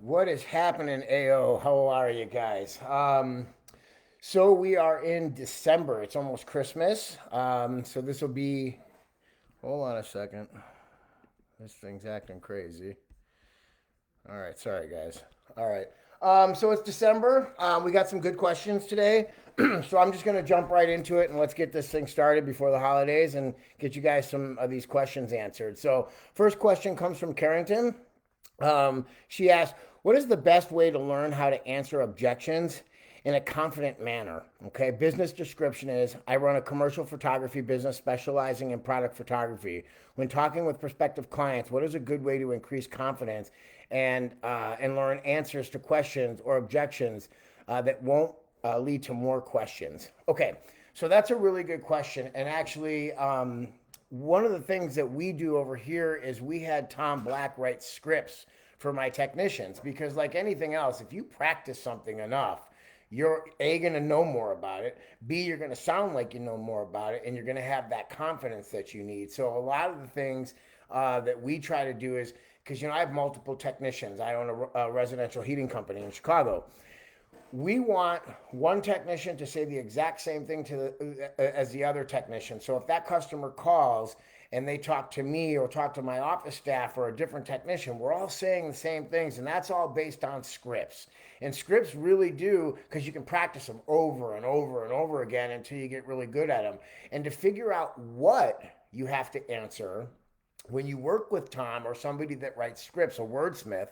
What is happening, AO? How are you guys? So we are in December. It's almost Christmas. So this will be. Hold on a second. This thing's acting crazy. All right, sorry guys. All right. So it's December. We got some good questions today. So I'm just gonna jump right into it and let's get this thing started before the holidays and get you guys some of these questions answered. So first question comes from Carrington. She asked, "What is the best way to learn how to answer objections in a confident manner?" Okay, business description is I run a commercial photography business specializing in product photography. When talking with prospective clients, what is a good way to increase confidence and learn answers to questions or objections that won't lead to more questions? Okay, so that's a really good question. And actually, one of the things that we do over here is we had Tom Black write scripts for my technicians because, like anything else, if you practice something enough, you're A, going to know more about it, B, you're going to sound like you know more about it, and you're going to have that confidence that you need. So, a lot of the things that we try to do is because, I have multiple technicians. I own a residential heating company in Chicago. We want one technician to say the exact same thing as the other technician. So if that customer calls and they talk to me or talk to my office staff or a different technician, we're all saying the same things, and that's all based on scripts. And scripts really do, because you can practice them over and over and over again until you get really good at them. And to figure out what you have to answer when you work with Tom or somebody that writes scripts, a wordsmith,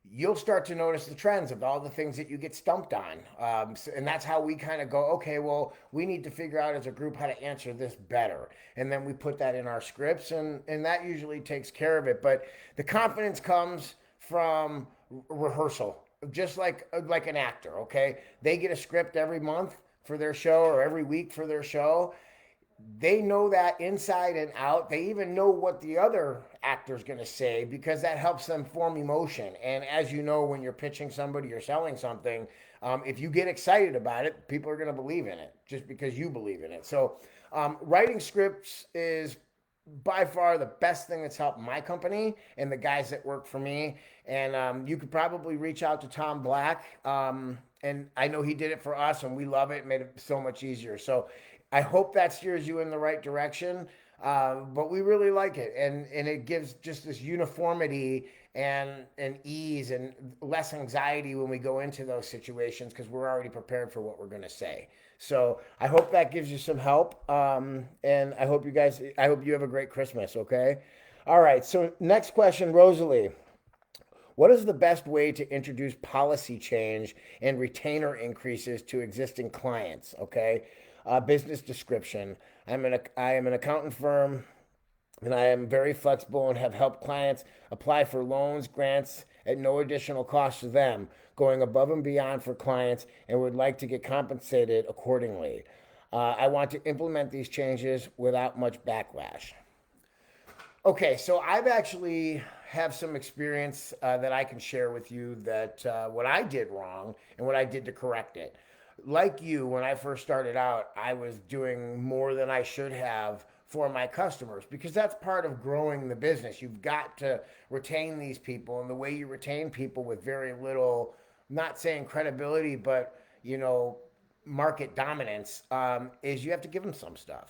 you'll start to notice the trends of all the things that you get stumped on. And that's how we kind of go, okay, well, we need to figure out as a group how to answer this better. And then we put that in our scripts, and that usually takes care of it. But the confidence comes from rehearsal, just like an actor, okay? They get a script every month for their show or every week for their show. They know that inside and out. They even know what the other actor's going to say because that helps them form emotion. And as you know, when you're pitching somebody or selling something, if you get excited about it, people are going to believe in it just because you believe in it. So, writing scripts is by far the best thing that's helped my company and the guys that work for me. And you could probably reach out to Tom Black. And I know he did it for us, and we love it. It made it so much easier. So I hope that steers you in the right direction. But we really like it, and it gives just this uniformity and ease and less anxiety when we go into those situations because we're already prepared for what we're going to say. So I hope that gives you some help, and I hope you have a great Christmas. Okay, all right. So next question, Rosalie. What is the best way to introduce policy change and retainer increases to existing clients? Okay, business description. I am an accountant firm, and I am very flexible and have helped clients apply for loans, grants at no additional cost to them, going above and beyond for clients, and would like to get compensated accordingly. I want to implement these changes without much backlash. Okay, so I've actually have some experience that I can share with you that what I did wrong and what I did to correct it. Like you, when I first started out, I was doing more than I should have for my customers because that's part of growing the business. You've got to retain these people, and the way you retain people with very little, not saying credibility, but market dominance, is you have to give them some stuff.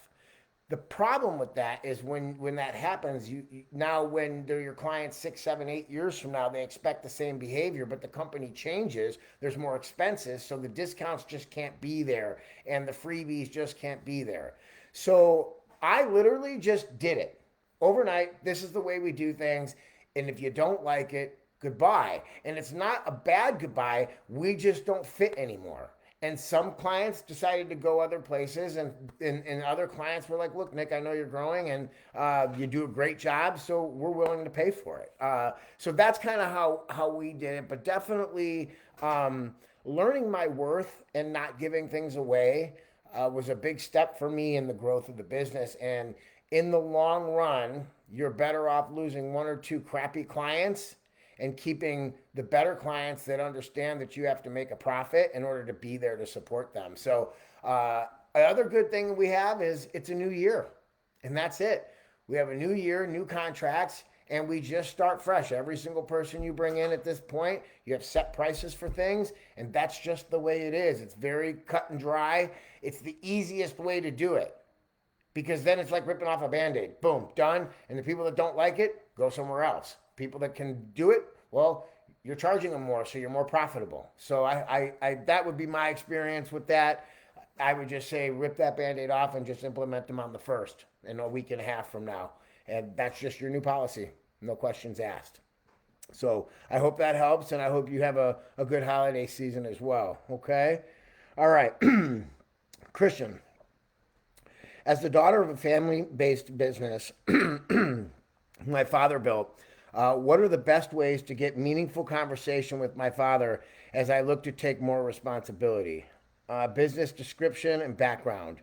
The problem with that is when that happens, now when they're your clients 6, 7, 8 years from now, they expect the same behavior, but the company changes. There's more expenses, so the discounts just can't be there, and the freebies just can't be there. So I literally just did it overnight. This is the way we do things, and if you don't like it, goodbye. And it's not a bad goodbye. We just don't fit anymore. And some clients decided to go other places, and other clients were like, look, Nick, I know you're growing, and you do a great job, so we're willing to pay for it. So that's kind of how we did it. But definitely learning my worth and not giving things away was a big step for me in the growth of the business. And in the long run, you're better off losing one or two crappy clients and keeping the better clients that understand that you have to make a profit in order to be there to support them. So, another good thing we have is it's a new year, and that's it. We have a new year, new contracts, and we just start fresh. Every single person you bring in at this point, you have set prices for things, and that's just the way it is. It's very cut and dry. It's the easiest way to do it because then it's like ripping off a band-aid. Boom, done. And the people that don't like it, go somewhere else. People that can do it, well, you're charging them more, so you're more profitable. So that would be my experience with that. I would just say rip that band-aid off and just implement them on the first in a week and a half from now. And that's just your new policy. No questions asked. So I hope that helps, and I hope you have a good holiday season as well. Okay? All right. Christian, as the daughter of a family-based business my father built, what are the best ways to get meaningful conversation with my father as I look to take more responsibility? Business description and background.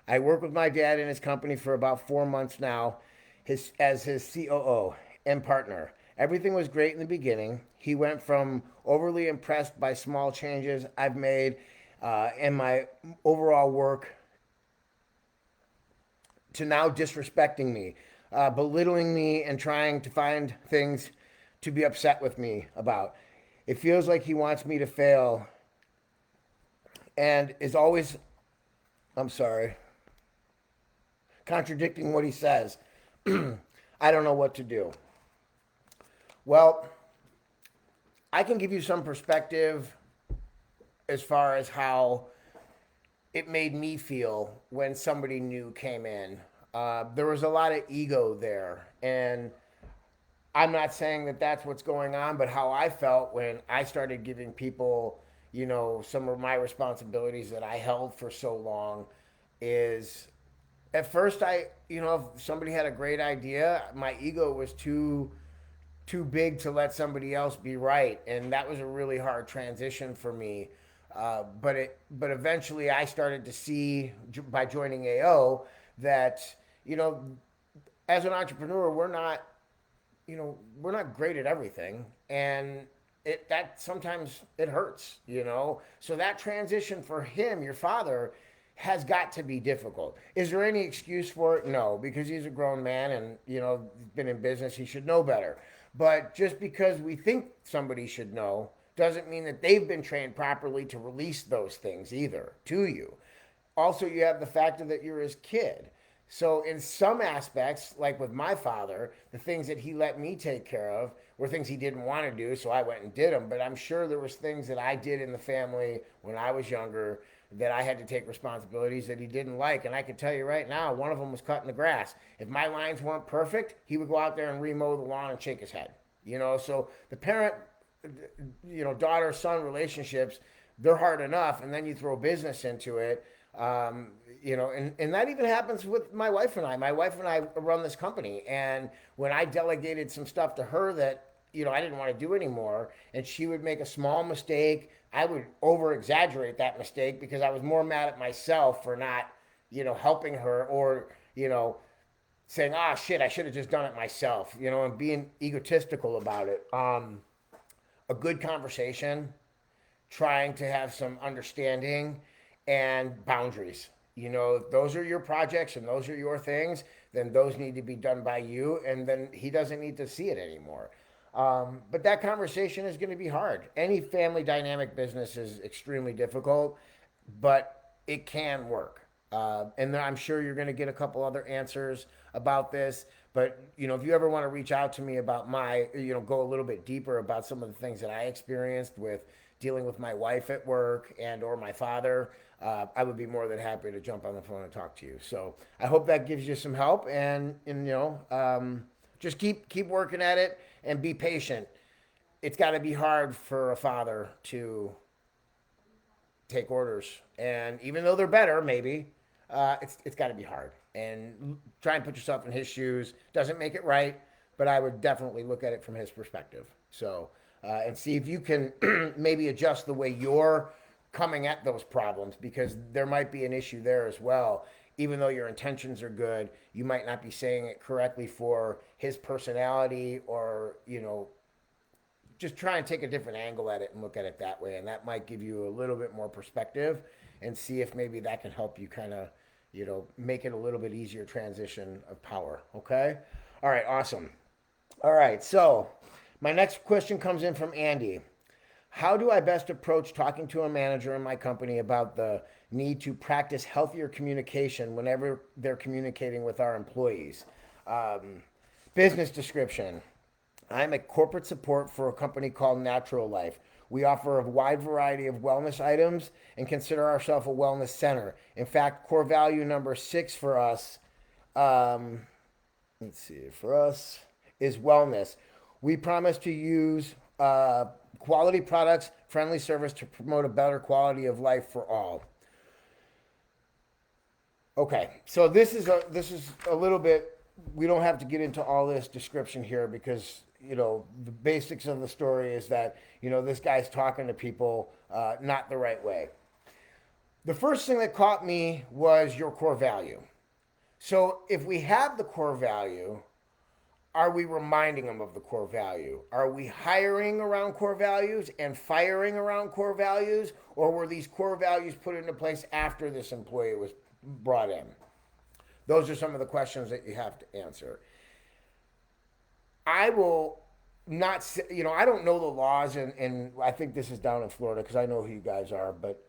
I work with my dad in his company for about 4 months now as his COO and partner. Everything was great in the beginning. He went from overly impressed by small changes I've made in my overall work to now disrespecting me, belittling me, and trying to find things to be upset with me about. It feels like he wants me to fail and is always, I'm sorry, contradicting what he says. I don't know what to do. Well, I can give you some perspective as far as how it made me feel when somebody new came in. There was a lot of ego there, and I'm not saying that that's what's going on, but how I felt when I started giving people, some of my responsibilities that I held for so long is at first if somebody had a great idea, my ego was too big to let somebody else be right, and that was a really hard transition for me. But eventually I started to see by joining AO that as an entrepreneur we're not great at everything, and that sometimes it hurts. So that transition for him, your father, has got to be difficult. Is there any excuse for it? No, because he's a grown man and been in business, he should know better. But just because we think somebody should know doesn't mean that they've been trained properly to release those things either to you. Also, you have the factor that you're his kid. So in some aspects, like with my father, the things that he let me take care of were things he didn't want to do, so I went and did them. But I'm sure there was things that I did in the family when I was younger that I had to take responsibilities that he didn't like. And I can tell you right now, one of them was cutting the grass. If my lines weren't perfect, he would go out there and remow the lawn and shake his head. So the parent, daughter son relationships, they're hard enough, and then you throw business into it. And that even happens with my wife and I. My wife and I run this company, and when I delegated some stuff to her that I didn't want to do anymore, and she would make a small mistake, I would over exaggerate that mistake because I was more mad at myself for not helping her, or saying, shit, I should have just done it myself, and being egotistical about it. A good conversation, trying to have some understanding and boundaries. If those are your projects and those are your things, then those need to be done by you, and then he doesn't need to see it anymore. But that conversation is going to be hard. Any family dynamic business is extremely difficult, but it can work. And I'm sure you're going to get a couple other answers about this. But, if you ever want to reach out to me about go a little bit deeper about some of the things that I experienced with dealing with my wife at work and or my father, I would be more than happy to jump on the phone and talk to you. So I hope that gives you some help, and just keep working at it and be patient. It's got to be hard for a father to take orders, and even though they're better, maybe it's got to be hard. And try and put yourself in his shoes. Doesn't make it right, but I would definitely look at it from his perspective. So and see if you can maybe adjust the way you're coming at those problems, because there might be an issue there as well. Even though your intentions are good, you might not be saying it correctly for his personality, or just try and take a different angle at it and look at it that way, and that might give you a little bit more perspective, and see if maybe that can help you kind of make it a little bit easier transition of power. Okay, all right, awesome. All right. So my next question comes in from Andy. How do I best approach talking to a manager in my company about the need to practice healthier communication whenever they're communicating with our employees? Um, Business description. I'm a corporate support for a company called Natural Life. We offer a wide variety of wellness items and consider ourselves a wellness center. In fact, core value number 6 for us, um, let's see, for us is wellness. We promise to use quality products, friendly service to promote a better quality of life for all. Okay, so this is a little bit. We don't have to get into all this description here because the basics of the story is that this guy's talking to people not the right way. The first thing that caught me was your core value. So if we have the core value, are we reminding them of the core value? Are we hiring around core values and firing around core values? Or were these core values put into place after this employee was brought in? Those are some of the questions that you have to answer. I will not say, I don't know the laws, and I think this is down in Florida because I know who you guys are, but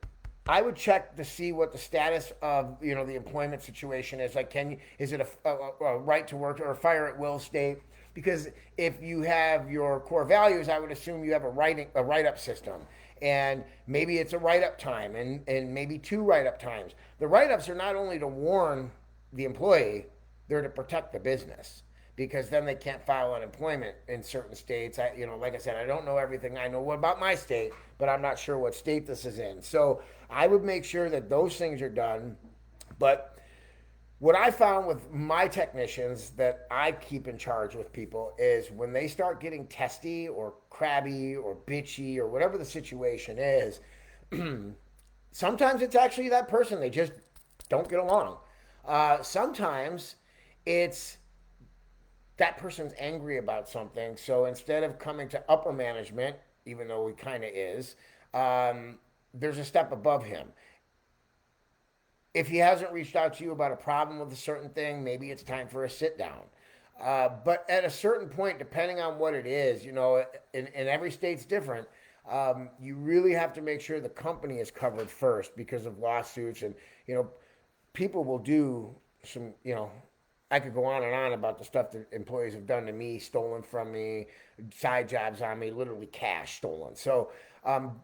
I would check to see what the status of the employment situation is. Like, is it a right to work or a fire at will state? Because if you have your core values, I would assume you have a write up system, and maybe it's a write up time, and maybe 2 write up times. The write ups are not only to warn the employee, they're to protect the business because then they can't file unemployment in certain states. Like I said, I don't know everything. I know about my state, but I'm not sure what state this is in. So I would make sure that those things are done. But what I found with my technicians that I keep in charge with people is when they start getting testy or crabby or bitchy or whatever the situation is, sometimes it's actually that person. They just don't get along. Sometimes it's that person's angry about something. So instead of coming to upper management, even though he kind of is, there's a step above him. If he hasn't reached out to you about a problem with a certain thing, maybe it's time for a sit down. But at a certain point, depending on what it is, and every state's different, you really have to make sure the company is covered first because of lawsuits. And, people will do some, I could go on and on about the stuff that employees have done to me, stolen from me, side jobs on me, literally cash stolen. So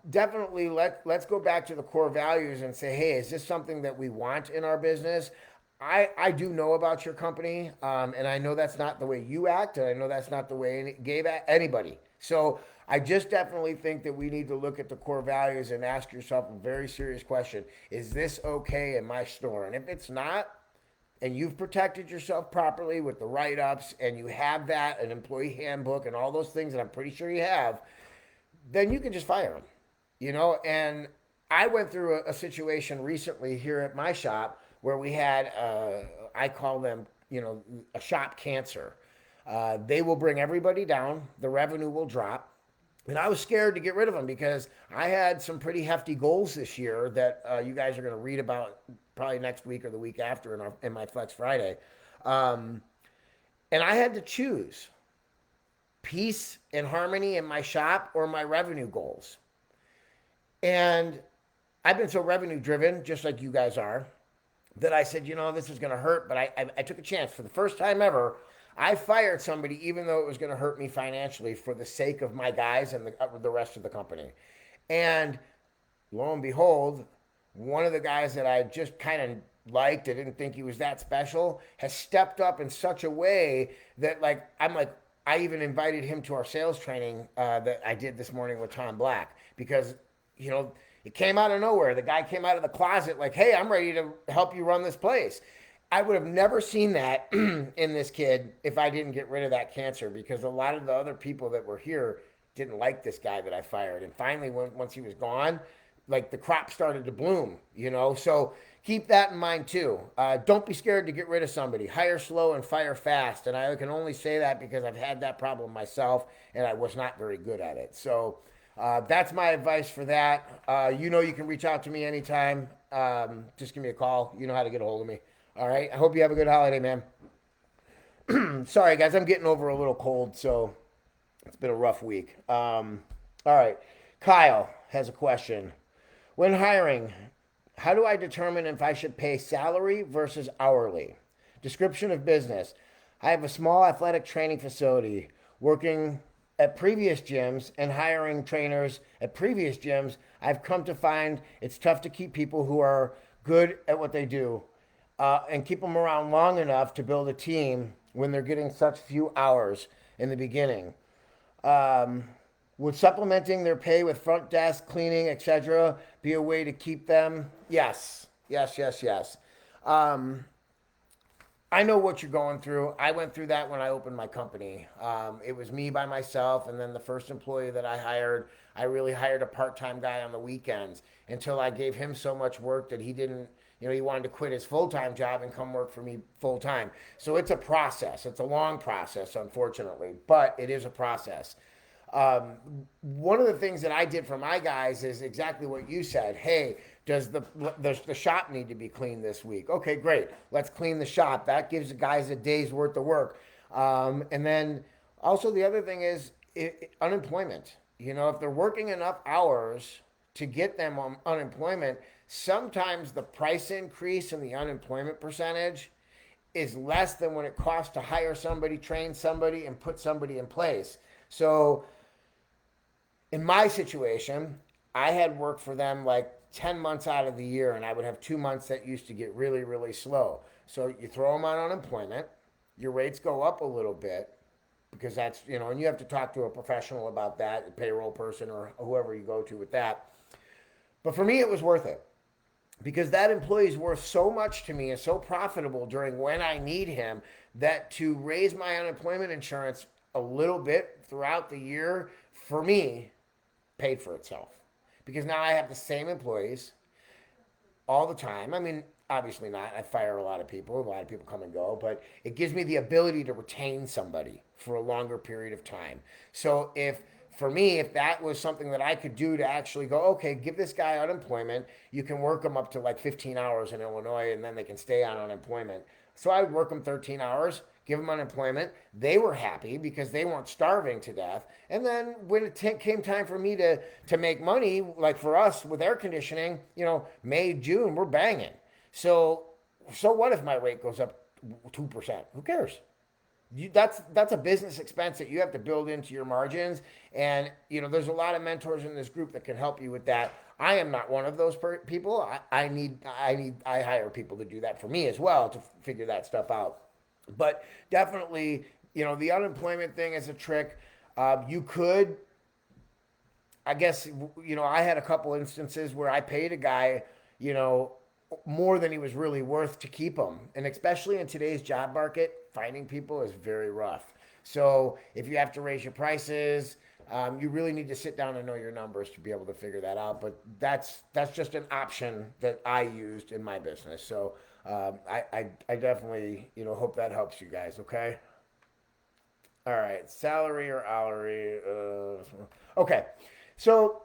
definitely let's go back to the core values and say, hey, is this something that we want in our business? I do know about your company, and I know that's not the way you act, and I know that's not the way anybody. So I just definitely think that we need to look at the core values and ask yourself a very serious question. Is this okay in my store? And if it's not, and you've protected yourself properly with the write-ups and you have that, an employee handbook and all those things that I'm pretty sure you have, then you can just fire them, And I went through a situation recently here at my shop where we had, I call them, a shop cancer. They will bring everybody down. The revenue will drop. And I was scared to get rid of them because I had some pretty hefty goals this year that you guys are going to read about probably next week or the week after in my Flex Friday. And I had to choose peace and harmony in my shop or my revenue goals. And I've been so revenue driven, just like you guys are, that I said, this is going to hurt. But I took a chance. For the first time ever, I fired somebody even though it was going to hurt me financially for the sake of my guys and the rest of the company. And lo and behold, one of the guys that I just kind of liked, I didn't think he was that special, has stepped up in such a way that I even invited him to our sales training that I did this morning with Tom Black because, it came out of nowhere. The guy came out of the closet like, hey, I'm ready to help you run this place. I would have never seen that in this kid if I didn't get rid of that cancer because a lot of the other people that were here didn't like this guy that I fired. And finally, once he was gone, the crop started to bloom, So keep that in mind too. Don't be scared to get rid of somebody. Hire slow and fire fast. And I can only say that because I've had that problem myself and I was not very good at it. So that's my advice for that. You can reach out to me anytime. Just give me a call. You know how to get a hold of me. All right. I hope you have a good holiday, man. Sorry, guys, I'm getting over a little cold, so it's been a rough week. All right. Kyle has a question. When hiring, how do I determine if I should pay salary versus hourly? Description of business. I have a small athletic training facility working at previous gyms and hiring trainers at previous gyms. I've come to find it's tough to keep people who are good at what they do and keep them around long enough to build a team when they're getting such few hours in the beginning. Um, would supplementing their pay with front desk, cleaning, etc., be a way to keep them? Yes, yes, yes, yes. Um, I know what you're going through. I went through that when I opened my company. It was me by myself, and then the first employee that I hired, I really hired a part time guy on the weekends until I gave him so much work that he didn't, he wanted to quit his full time job and come work for me full time. So it's a process. It's a long process, unfortunately, but it is a process. One of the things that I did for my guys is exactly what you said. Hey, does the shop need to be cleaned this week? Okay, great. Let's clean the shop. That gives the guys a day's worth of work. And then also the other thing is unemployment. If they're working enough hours to get them on unemployment, sometimes the price increase in the unemployment percentage is less than what it costs to hire somebody, train somebody, and put somebody in place. So in my situation, I had worked for them like 10 months out of the year, and I would have 2 months that used to get really, really slow. So you throw them on unemployment, your rates go up a little bit because that's, and you have to talk to a professional about that, a payroll person or whoever you go to with that. But for me, it was worth it because that employee is worth so much to me and so profitable during when I need him that to raise my unemployment insurance a little bit throughout the year for me paid for itself because now I have the same employees all the time. I mean, obviously not. I fire a lot of people come and go, but it gives me the ability to retain somebody for a longer period of time. So if that was something that I could do to actually go, okay, give this guy unemployment, you can work them up to like 15 hours in Illinois and then they can stay on unemployment. So I would work them 13 hours, give them unemployment. They were happy because they weren't starving to death. And then when it came time for me to make money, like for us with air conditioning, May, June, we're banging. So what if my rate goes up 2%? Who cares? That's a business expense that you have to build into your margins, and there's a lot of mentors in this group that can help you with that. I am not one of those people. I hire people to do that for me as well to figure that stuff out. But definitely, the unemployment thing is a trick. You could, I guess, I had a couple instances where I paid a guy, more than he was really worth to keep him. And especially in today's job market, finding people is very rough. So if you have to raise your prices, you really need to sit down and know your numbers to be able to figure that out. But that's just an option that I used in my business. So I definitely hope that helps you guys. Okay. All right, salary or hourly? Okay, so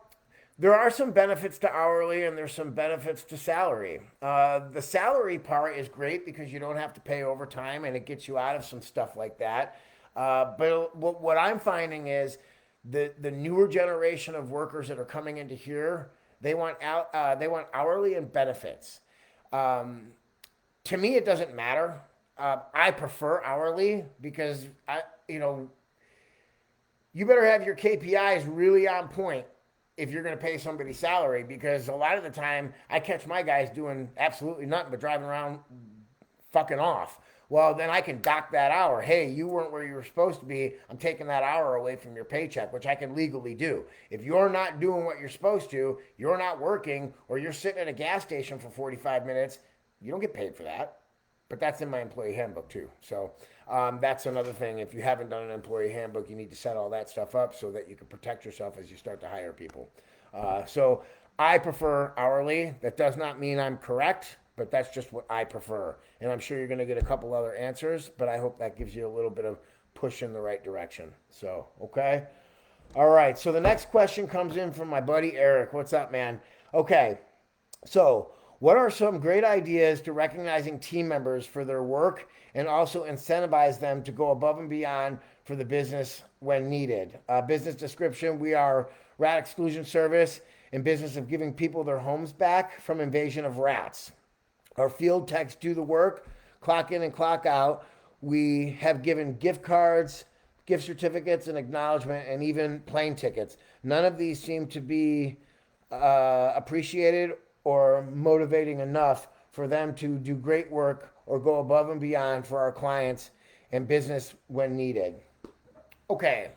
there are some benefits to hourly and there's some benefits to salary. The salary part is great because you don't have to pay overtime and it gets you out of some stuff like that. But what I'm finding is the newer generation of workers that are coming into here, they want hourly and benefits. To me, it doesn't matter. I prefer hourly because you better have your KPIs really on point if you're going to pay somebody salary, because a lot of the time I catch my guys doing absolutely nothing but driving around fucking off. Well, then I can dock that hour. Hey, you weren't where you were supposed to be. I'm taking that hour away from your paycheck, which I can legally do. If you're not doing what you're supposed to, you're not working, or you're sitting at a gas station for 45 minutes, you don't get paid for that. But that's in my employee handbook too. So that's another thing. If you haven't done an employee handbook, you need to set all that stuff up so that you can protect yourself as you start to hire people. So I prefer hourly. That does not mean I'm correct, but that's just what I prefer. And I'm sure you're going to get a couple other answers, but I hope that gives you a little bit of push in the right direction. So, okay. All right. So the next question comes in from my buddy Eric. What's up, man? Okay. So What are some great ideas to recognizing team members for their work and also incentivize them to go above and beyond for the business when needed? Business description: we are rat exclusion service in business of giving people their homes back from invasion of rats. Our field techs do the work, clock in and clock out. We have given gift cards, gift certificates, and acknowledgement, and even plane tickets. None of these seem to be appreciated or motivating enough for them to do great work or go above and beyond for our clients and business when needed. Okay,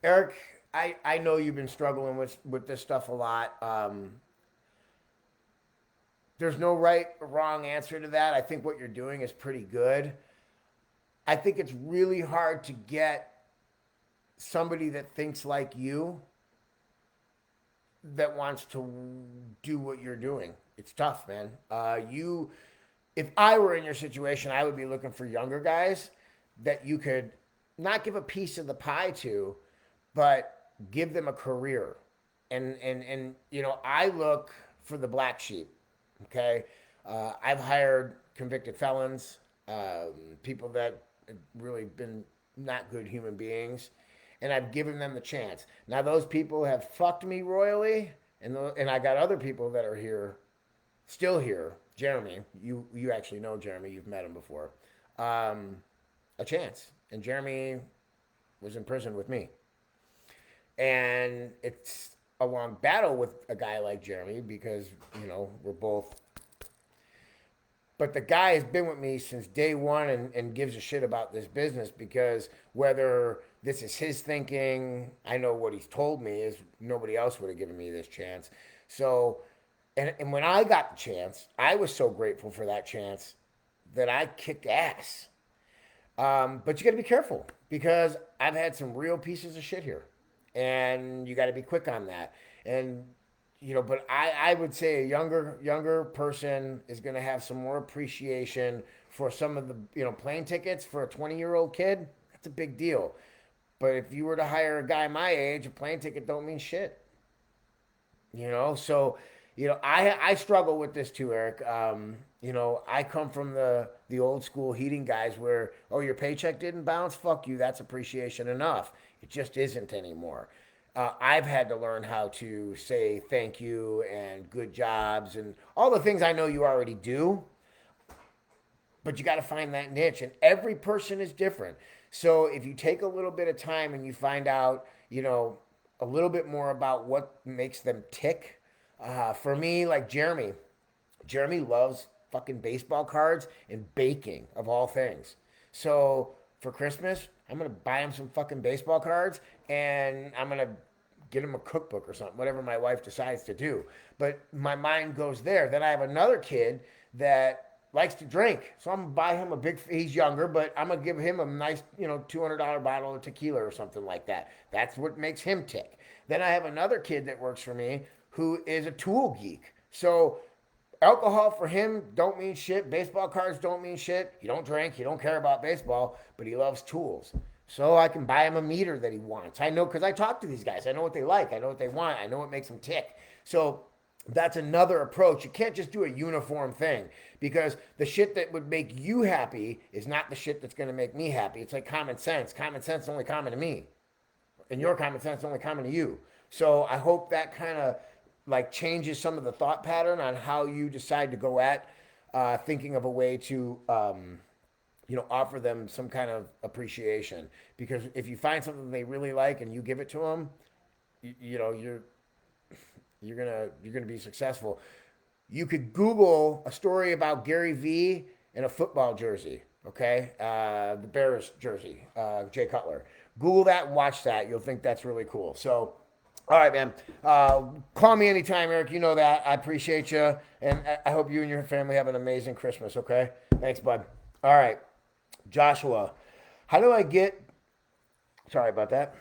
Eric, I know you've been struggling with this stuff a lot. There's no right or wrong answer to that. I think what you're doing is pretty good. I think it's really hard to get somebody that thinks like you that wants to do what you're doing. It's tough, man. If I were in your situation, I would be looking for younger guys that you could not give a piece of the pie to, but give them a career. And I look for the black sheep. Okay, I've hired convicted felons, people that have really been not good human beings, and I've given them the chance. Now those people have fucked me royally, and I got other people that are here, still here. Jeremy, you actually know Jeremy, you've met him before. A chance, and Jeremy was in prison with me, and it's a long battle with a guy like Jeremy because, we're both. But the guy has been with me since day one and gives a shit about this business because whether this is his thinking, I know what he's told me is nobody else would have given me this chance. So, and when I got the chance, I was so grateful for that chance that I kicked ass. But you got to be careful because I've had some real pieces of shit here. And you got to be quick on that. And but I would say a younger person is going to have some more appreciation for some of the plane tickets for a 20-year-old kid. That's a big deal. But if you were to hire a guy my age, a plane ticket don't mean shit. So I struggle with this too, Eric. I come from the old school heating guys where, oh, your paycheck didn't bounce, fuck you, that's appreciation enough. It just isn't anymore. I've had to learn how to say thank you and good jobs and all the things I know you already do. But you got to find that niche, and every person is different. So if you take a little bit of time and you find out, a little bit more about what makes them tick. For me, like Jeremy loves fucking baseball cards and baking, of all things. So for Christmas, I'm going to buy him some fucking baseball cards and I'm going to get him a cookbook or something, whatever my wife decides to do. But my mind goes there. Then I have another kid that likes to drink. So I'm going to buy him he's younger, but I'm going to give him a nice, $200 bottle of tequila or something like that. That's what makes him tick. Then I have another kid that works for me who is a tool geek. So alcohol for him don't mean shit. Baseball cards don't mean shit. He don't drink. He don't care about baseball, but he loves tools. So I can buy him a meter that he wants. I know because I talk to these guys. I know what they like. I know what they want. I know what makes them tick. So that's another approach. You can't just do a uniform thing because the shit that would make you happy is not the shit that's going to make me happy. It's like common sense. Common sense is only common to me. And your common sense is only common to you. So I hope that kind of changes some of the thought pattern on how you decide to go at thinking of a way to offer them some kind of appreciation. Because if you find something they really like and you give it to them, you're gonna be successful. You could Google a story about Gary Vee in a football jersey. Okay, the Bears jersey, Jay Cutler. Google that and watch that. You'll think that's really cool. So. All right, man. Call me anytime, Eric. You know that. I appreciate you. And I hope you and your family have an amazing Christmas, okay? Thanks, bud. All right. Joshua, sorry about that.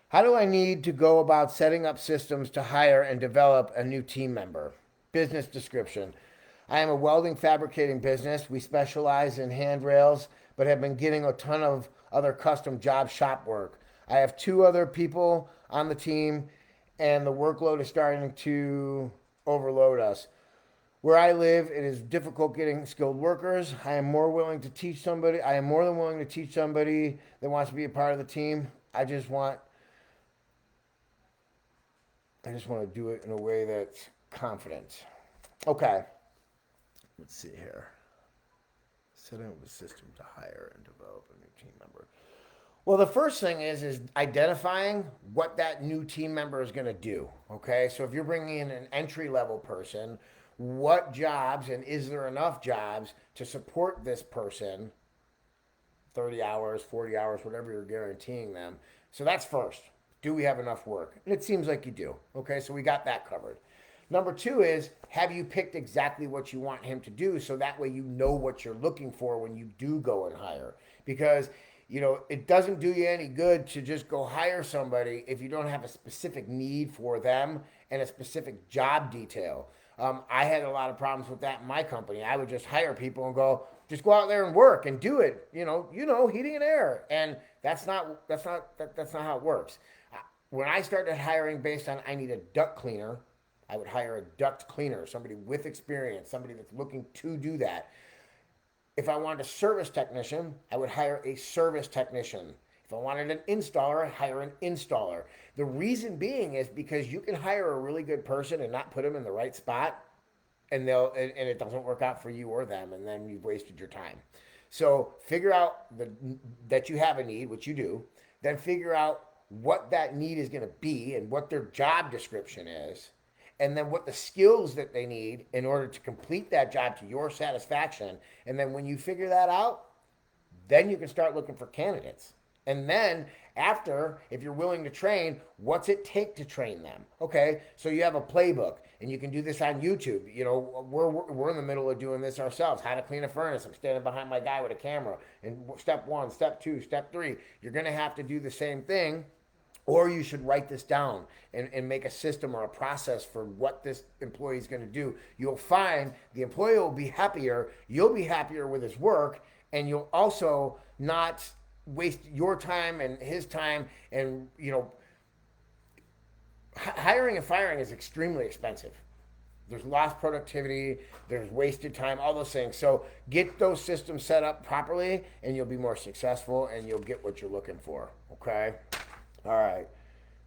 How do I need to go about setting up systems to hire and develop a new team member? Business description. I am a welding fabricating business. We specialize in handrails, but have been getting a ton of other custom job shop work. I have 2 other people on the team, and the workload is starting to overload us. Where I live, it is difficult getting skilled workers. I am more willing to teach somebody. I am more than willing to teach somebody that wants to be a part of the team. I just want to do it in a way that's confident. Okay. Let's see here. Setting up a system to hire and develop a new team member. Well, the first thing is identifying what that new team member is going to do. Okay, so if you're bringing in an entry level person, what jobs and is there enough jobs to support this person? 30 hours, 40 hours, whatever you're guaranteeing them. So that's first. Do we have enough work? And it seems like you do. Okay, so we got that covered. Number two is, have you picked exactly what you want him to do so that way you know what you're looking for when you do go and hire? Because, it doesn't do you any good to just go hire somebody if you don't have a specific need for them and a specific job detail. I had a lot of problems with that in my company. I would just hire people and go, just go out there and work and do it. Heating and air, and that's not how it works. When I started hiring based on I need a duct cleaner, I would hire a duct cleaner, somebody with experience, somebody that's looking to do that. If I wanted a service technician, I would hire a service technician. If I wanted an installer, I'd hire an installer. The reason being is because you can hire a really good person and not put them in the right spot, and it doesn't work out for you or them, and then you've wasted your time. So figure out that you have a need, which you do, then figure out what that need is going to be and what their job description is, and then what the skills that they need in order to complete that job to your satisfaction. And then when you figure that out, then you can start looking for candidates. And then after, if you're willing to train, what's it take to train them? Okay, so you have a playbook, and you can do this on YouTube. We're in the middle of doing this ourselves. How to clean a furnace. I'm standing behind my guy with a camera. And step 1, step 2, step 3. You're going to have to do the same thing. Or you should write this down and make a system or a process for what this employee is going to do. You'll find the employee will be happier. You'll be happier with his work. And you'll also not waste your time and his time. And, hiring and firing is extremely expensive. There's lost productivity. There's wasted time, all those things. So get those systems set up properly and you'll be more successful and you'll get what you're looking for. Okay? All right,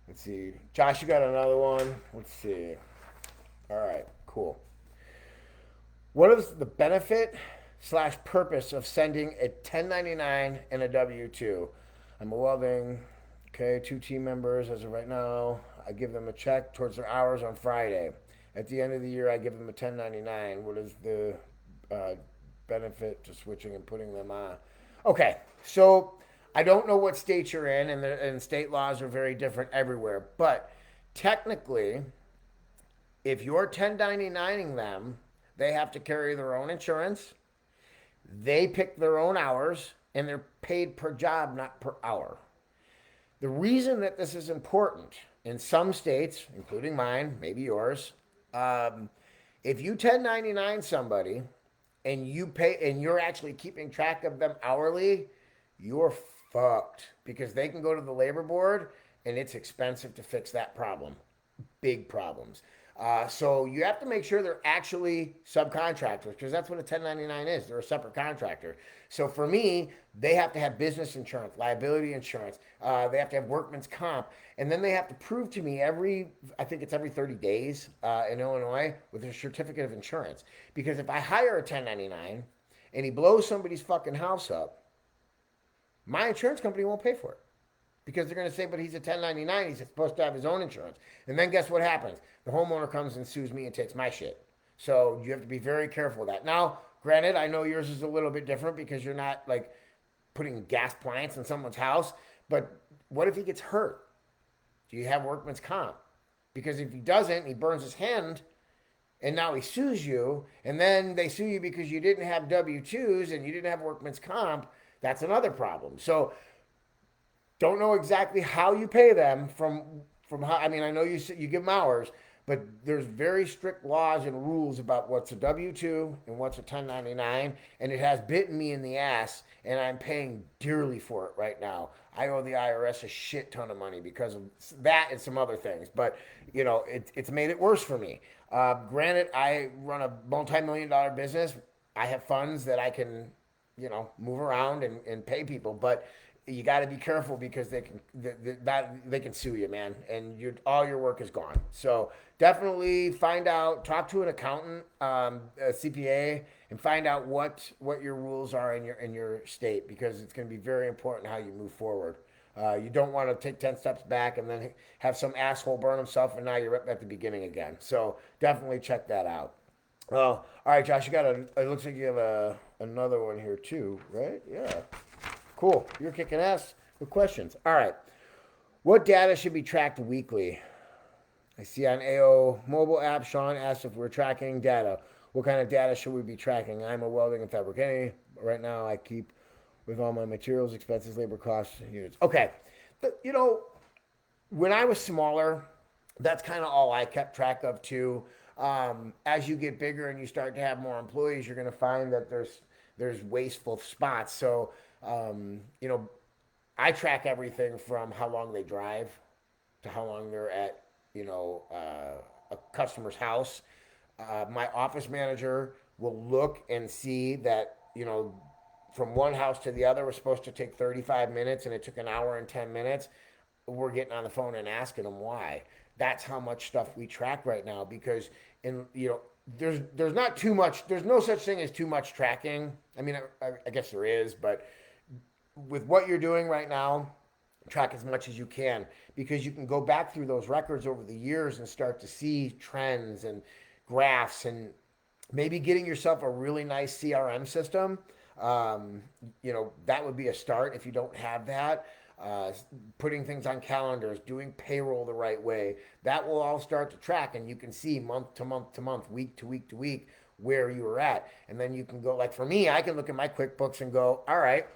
let's see. Josh, you got another one? Let's see. All right, cool. What is the benefit/purpose of sending a 1099 and a W-2? I'm a welding, 2 team members as of right now. I give them a check towards their hours on Friday. At the end of the year, I give them a 1099. What is the benefit to switching and putting them on? Okay, so I don't know what state you're in, and state laws are very different everywhere. But technically, if you're 1099ing them, they have to carry their own insurance. They pick their own hours, and they're paid per job, not per hour. The reason that this is important in some states, including mine, maybe yours, if you 1099 somebody and you pay, and you're actually keeping track of them hourly, you're fucked, because they can go to the labor board and it's expensive to fix that problem. Big problems. So you have to make sure they're actually subcontractors, because that's what a 1099 is. They're a separate contractor. So for me, they have to have business insurance, liability insurance. They have to have workman's comp. And then they have to prove to me I think it's every 30 days in Illinois, with a certificate of insurance. Because if I hire a 1099 and he blows somebody's fucking house up, my insurance company won't pay for it. Because they're going to say, but he's a 1099, he's supposed to have his own insurance. And then guess what happens? The homeowner comes and sues me and takes my shit. So you have to be very careful of that. Now, granted, I know yours is a little bit different because you're not like putting gas plants in someone's house. But what if he gets hurt? Do you have workman's comp? Because if he doesn't, he burns his hand and now he sues you. And then they sue you because you didn't have W-2s and you didn't have workman's comp. That's another problem. So don't know exactly how you pay them from how, I mean, I know you give them hours, but there's very strict laws and rules about what's a W-2 and what's a 1099, and it has bitten me in the ass, and I'm paying dearly for it right now. I owe the IRS a shit ton of money because of that and some other things, but it's made it worse for me. Granted, I run a multi-million dollar business. I have funds that I can move around and pay people, but you got to be careful because they can sue you, man, and all your work is gone. So definitely talk to an accountant, a CPA, and find out what your rules are in your state, because it's going to be very important how you move forward. You don't want to take 10 steps back and then have some asshole burn himself, and now you're at the beginning again. So definitely check that out. Well, all right, Josh, it looks like you have another one here too, right? Yeah. Cool. You're kicking ass with questions. All right. What data should be tracked weekly? I see on AO mobile app, Sean asked if we're tracking data. What kind of data should we be tracking? I'm a welding and fabricating. Right now, I keep with all my materials, expenses, labor costs, units. Okay. But, when I was smaller, that's kind of all I kept track of too. As you get bigger and you start to have more employees, you're going to find that there's wasteful spots. So, I track everything from how long they drive to how long they're at, a customer's house. My office manager will look and see that, from one house to the other was supposed to take 35 minutes and it took an hour and 10 minutes. We're getting on the phone and asking them why. That's how much stuff we track right now, because there's not too much. There's no such thing as too much tracking. I mean, I guess there is, but with what you're doing right now, track as much as you can, because you can go back through those records over the years and start to see trends and graphs, and maybe getting yourself a really nice CRM system. That would be a start if you don't have that. Putting things on calendars, doing payroll the right way, that will all start to track, and you can see month to month to month, week to week to week, where you are at. And then you can go, like for me, I can look at my QuickBooks and go, all right,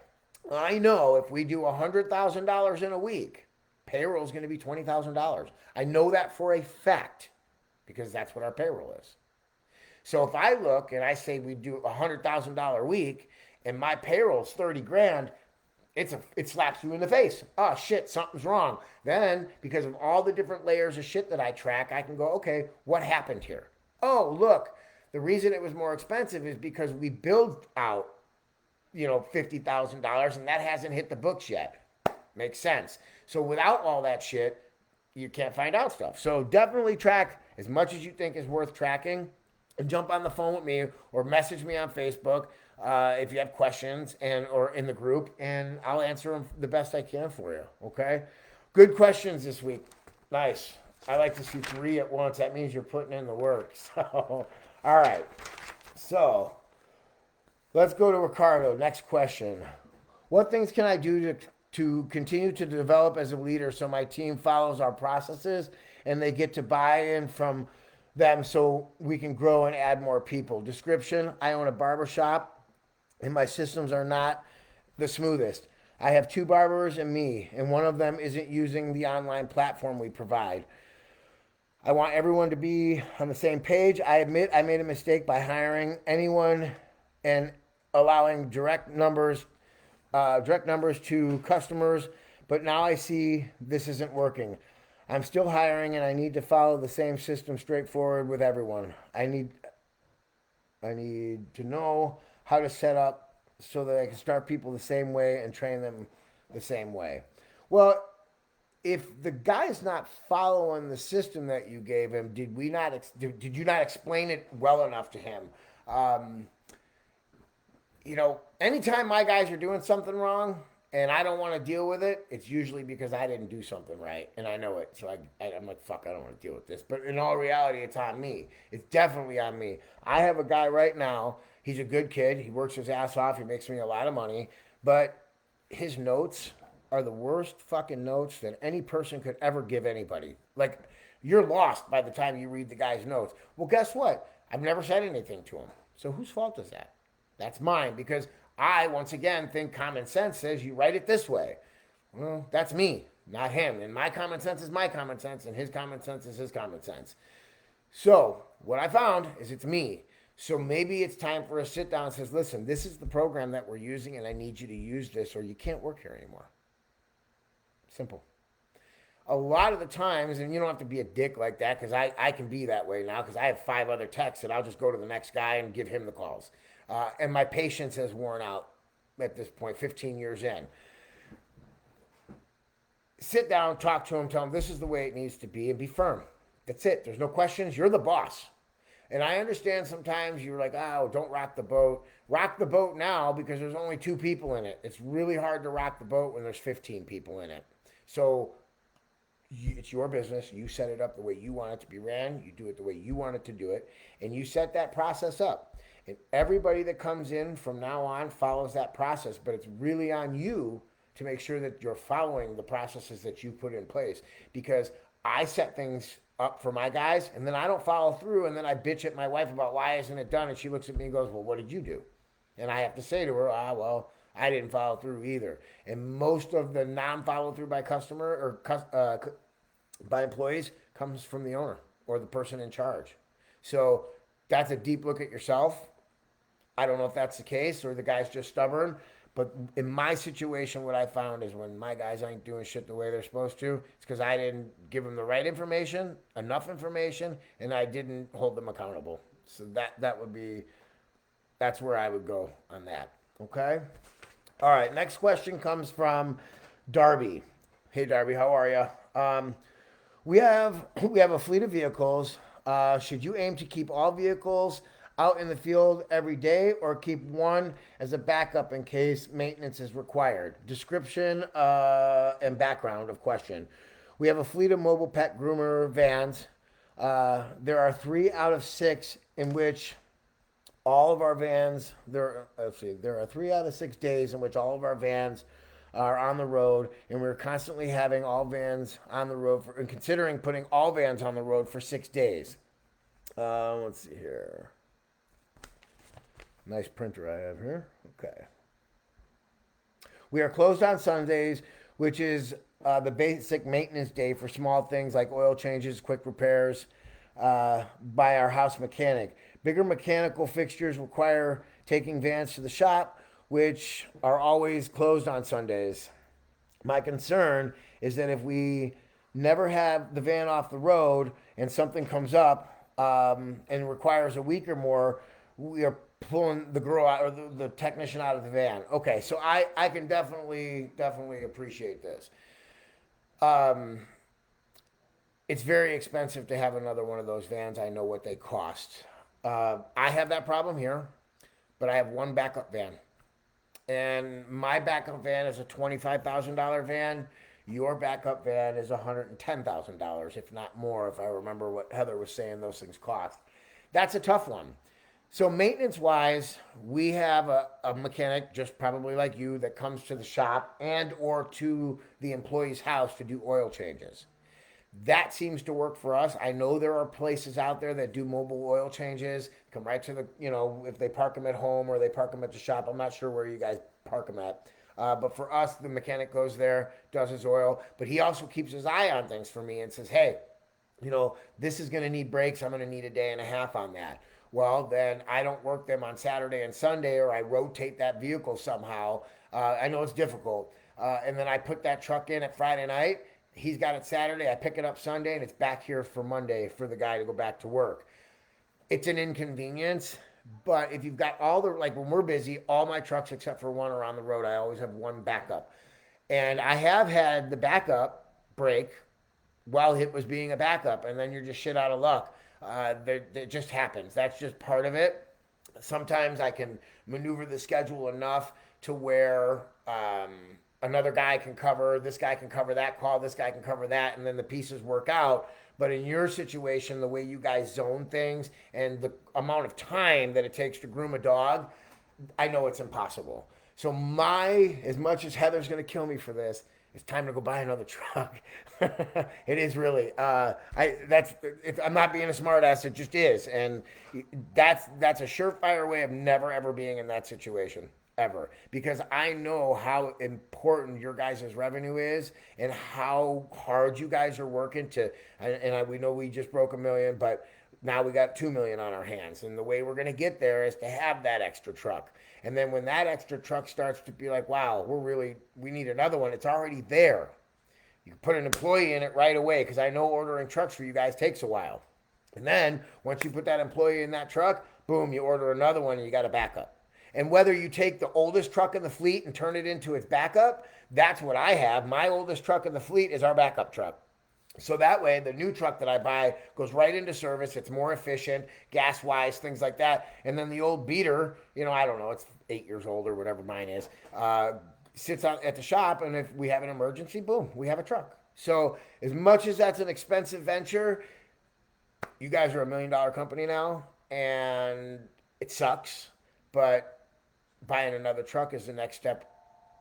I know if we do $100,000 in a week, payroll is going to be $20,000. I know that for a fact, because that's what our payroll is. So if I look and I say we do $100,000 week and my payroll is 30 grand, it slaps you in the face. Oh shit, something's wrong. Then, because of all the different layers of shit that I track, I can go, okay, what happened here? Oh, look, the reason it was more expensive is because we billed out, $50,000 and that hasn't hit the books yet. Makes sense. So without all that shit, you can't find out stuff. So definitely track as much as you think is worth tracking, and jump on the phone with me or message me on Facebook if you have questions or in the group, and I'll answer them the best I can for you. Okay. Good questions this week. Nice. I like to see 3 at once. That means you're putting in the work. So, all right. So let's go to Ricardo. Next question. What things can I do to continue to develop as a leader so my team follows our processes and they get to buy in from them so we can grow and add more people? Description: I own a barbershop and my systems are not the smoothest. I have 2 barbers and me, and one of them isn't using the online platform we provide. I want everyone to be on the same page. I admit I made a mistake by hiring anyone and allowing direct numbers to customers, but now I see this isn't working. I'm still hiring and I need to follow the same system straightforward with everyone. I need to know how to set up so that I can start people the same way and train them the same way. Well, if the guy's not following the system that you gave him, did you not explain it well enough to him? Anytime my guys are doing something wrong and I don't want to deal with it, it's usually because I didn't do something right, and I know it. So I'm like, fuck, I don't want to deal with this. But in all reality, it's on me. It's definitely on me. I have a guy right now. He's a good kid. He works his ass off. He makes me a lot of money. But his notes are the worst fucking notes that any person could ever give anybody. Like, you're lost by the time you read the guy's notes. Well, guess what? I've never said anything to him. So whose fault is that? That's mine, because I, once again, think common sense says you write it this way. Well, that's me, not him. And my common sense is my common sense, and his common sense is his common sense. So what I found is it's me. So maybe it's time for a sit down and says, listen, this is the program that we're using and I need you to use this or you can't work here anymore. Simple. A lot of the times, and you don't have to be a dick like that because I can be that way now because I have 5 other techs and I'll just go to the next guy and give him the calls. And my patience has worn out at this point, 15 years in. Sit down, talk to him, tell him this is the way it needs to be and be firm. That's it. There's no questions. You're the boss. And I understand sometimes you're like, oh, don't rock the boat. Rock the boat now because there's only 2 people in it. It's really hard to rock the boat when there's 15 people in it. So it's your business. You set it up the way you want it to be ran. You do it the way you want it to do it. And you set that process up. And everybody that comes in from now on follows that process. But it's really on you to make sure that you're following the processes that you put in place. Because I set things up for my guys and then I don't follow through. And then I bitch at my wife about why isn't it done? And she looks at me and goes, well, what did you do? And I have to say to her, well, I didn't follow through either. And most of the non-follow through by customer or by employees comes from the owner or the person in charge. So that's a deep look at yourself. I don't know if that's the case or the guy's just stubborn. But in my situation, what I found is when my guys ain't doing shit the way they're supposed to, it's because I didn't give them the right information, enough information, and I didn't hold them accountable. So that's where I would go on that. Okay? All right, next question comes from Darby. Hey, Darby, how are you? We have a fleet of vehicles. Should you aim to keep all vehicles out in the field every day or keep one as a backup in case maintenance is required? Description and background of question. We have a fleet of mobile pet groomer vans. There are 3 out of 6 in which all of our vans, there are 3 out of 6 days in which all of our vans are on the road, and we're constantly having all vans on the road and considering putting all vans on the road for 6 days. Let's see here. Nice printer I have here. Okay. We are closed on Sundays, which is the basic maintenance day for small things like oil changes, quick repairs by our house mechanic. Bigger mechanical fixtures require taking vans to the shop, which are always closed on Sundays. My concern is that if we never have the van off the road and something comes up and requires a week or more, we are pulling the girl out or the technician out of the van. Okay, so I can definitely appreciate this. It's very expensive to have another one of those vans. I know what they cost. I have that problem here, but I have one backup van. And my backup van is a $25,000 van. Your backup van is $110,000, if not more, if I remember what Heather was saying those things cost. That's a tough one. So maintenance-wise, we have a mechanic, just probably like you, that comes to the shop and or to the employee's house to do oil changes. That seems to work for us. I know there are places out there that do mobile oil changes, come right to the, if they park them at home or they park them at the shop. I'm not sure where you guys park them at. But for us, the mechanic goes there, does his oil, but he also keeps his eye on things for me and says, hey, this is going to need brakes. I'm going to need a day and a half on that. Well, then I don't work them on Saturday and Sunday, or I rotate that vehicle somehow. I know it's difficult. And then I put that truck in at Friday night. He's got it Saturday. I pick it up Sunday, and it's back here for Monday for the guy to go back to work. It's an inconvenience, but if you've got when we're busy, all my trucks except for one are on the road. I always have one backup. And I have had the backup break while it was being a backup, and then you're just shit out of luck. It just happens. That's just part of it. Sometimes I can maneuver the schedule enough to where another guy can cover, this guy can cover that call, this guy can cover that, and then the pieces work out. But in your situation, the way you guys zone things and the amount of time that it takes to groom a dog, I know it's impossible. So as much as Heather's going to kill me for this, it's time to go buy another truck. It is really. I'm not being a smartass. It just is, and that's a surefire way of never ever being in that situation. ever, because I know how important your guys' revenue is and how hard you guys are working to. We know we just broke 1 million, but now we got 2 million on our hands. And the way we're going to get there is to have that extra truck. And then when that extra truck starts to be like, wow, we need another one, it's already there. You can put an employee in it right away, because I know ordering trucks for you guys takes a while. And then once you put that employee in that truck, boom, you order another one and you got a backup. And whether you take the oldest truck in the fleet and turn it into its backup, that's what I have. My oldest truck in the fleet is our backup truck. So that way, the new truck that I buy goes right into service. It's more efficient, gas-wise, things like that. And then the old beater, I don't know, it's 8 years old or whatever mine is, sits out at the shop, and if we have an emergency, boom, we have a truck. So as much as that's an expensive venture, you guys are $1 million company now, and it sucks, but buying another truck is the next step,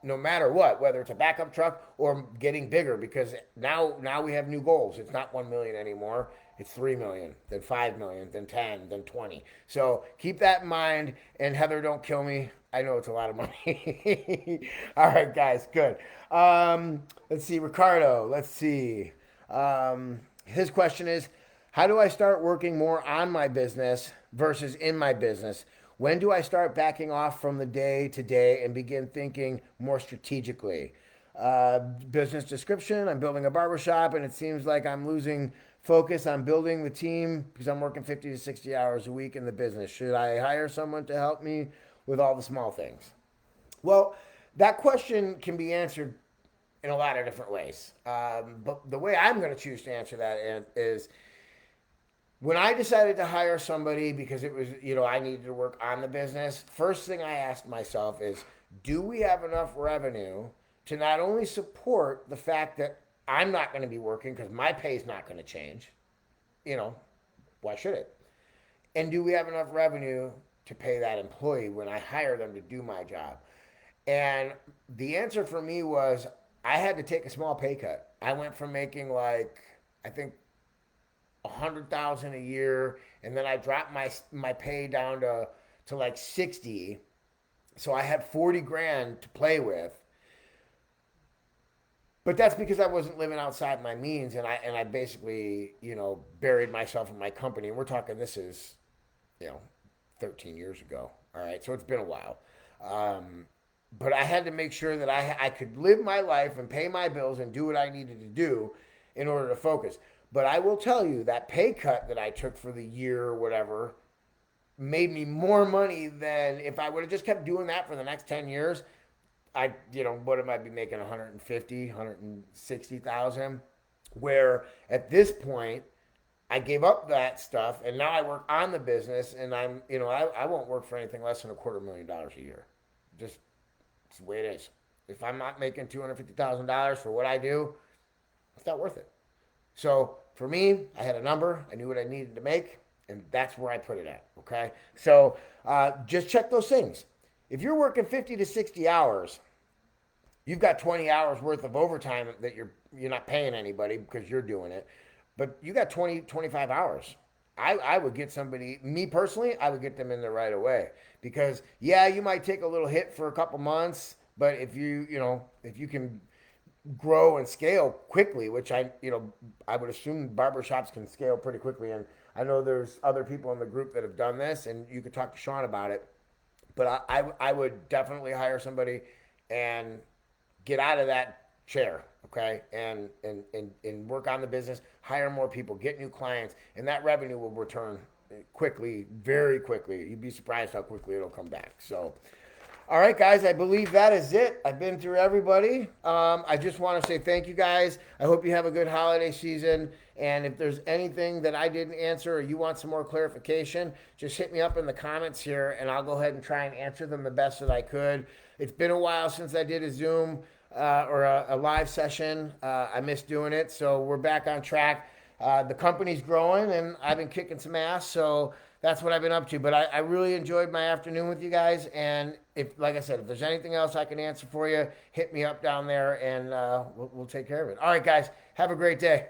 no matter what, whether it's a backup truck or getting bigger, because now we have new goals. It's not 1 million anymore. It's 3 million, then 5 million, then 10, then 20. So keep that in mind. And Heather, don't kill me. I know it's a lot of money. All right, guys, good. Let's see, Ricardo. Let's see. His question is, how do I start working more on my business versus in my business? When do I start backing off from the day to day and begin thinking more strategically? Business description, I'm building a barbershop, and it seems like I'm losing focus on building the team because I'm working 50 to 60 hours a week in the business. Should I hire someone to help me with all the small things? Well, that question can be answered in a lot of different ways. But the way I'm going to choose to answer that is, when I decided to hire somebody because it was, I needed to work on the business, first thing I asked myself is, do we have enough revenue to not only support the fact that I'm not going to be working because my pay is not going to change? Why should it? And do we have enough revenue to pay that employee when I hire them to do my job? And the answer for me was, I had to take a small pay cut. I went from making I think 100,000 a year, and then I dropped my pay down to like 60. So I had 40 grand to play with. But that's because I wasn't living outside my means, and I basically, buried myself in my company. And we're talking, this is, 13 years ago. All right, so it's been a while. But I had to make sure that I could live my life and pay my bills and do what I needed to do in order to focus. But I will tell you, that pay cut that I took for the year or whatever made me more money than if I would have just kept doing that for the next 10 years. What am I be making? 150, 160,000, where at this point I gave up that stuff and now I work on the business, and I won't work for anything less than $250,000 a year. Just, it's the way it is. If I'm not making $250,000 for what I do, it's not worth it. So for me, I had a number, I knew what I needed to make, and that's where I put it at, okay? So just check those things. If you're working 50 to 60 hours, you've got 20 hours worth of overtime that you're not paying anybody because you're doing it, but you got 20, 25 hours. I would get somebody, me personally, I would get them in there right away, because you might take a little hit for a couple months, but if you can grow and scale quickly, which I would assume barbershops can scale pretty quickly. And I know there's other people in the group that have done this, and you could talk to Sean about it. But I would definitely hire somebody and get out of that chair, okay? And work on the business, hire more people, get new clients, and that revenue will return quickly, very quickly. You'd be surprised how quickly it'll come back. So, all right, guys, I believe that is it. I've been through everybody. I just want to say thank you, guys. I hope you have a good holiday season. And if there's anything that I didn't answer or you want some more clarification, just hit me up in the comments here, and I'll go ahead and try and answer them the best that I could. It's been a while since I did a Zoom or a live session. I missed doing it, so we're back on track. The company's growing, and I've been kicking some ass, so that's what I've been up to. But I really enjoyed my afternoon with you guys. And like I said, if there's anything else I can answer for you, hit me up down there, and we'll take care of it. All right, guys, have a great day.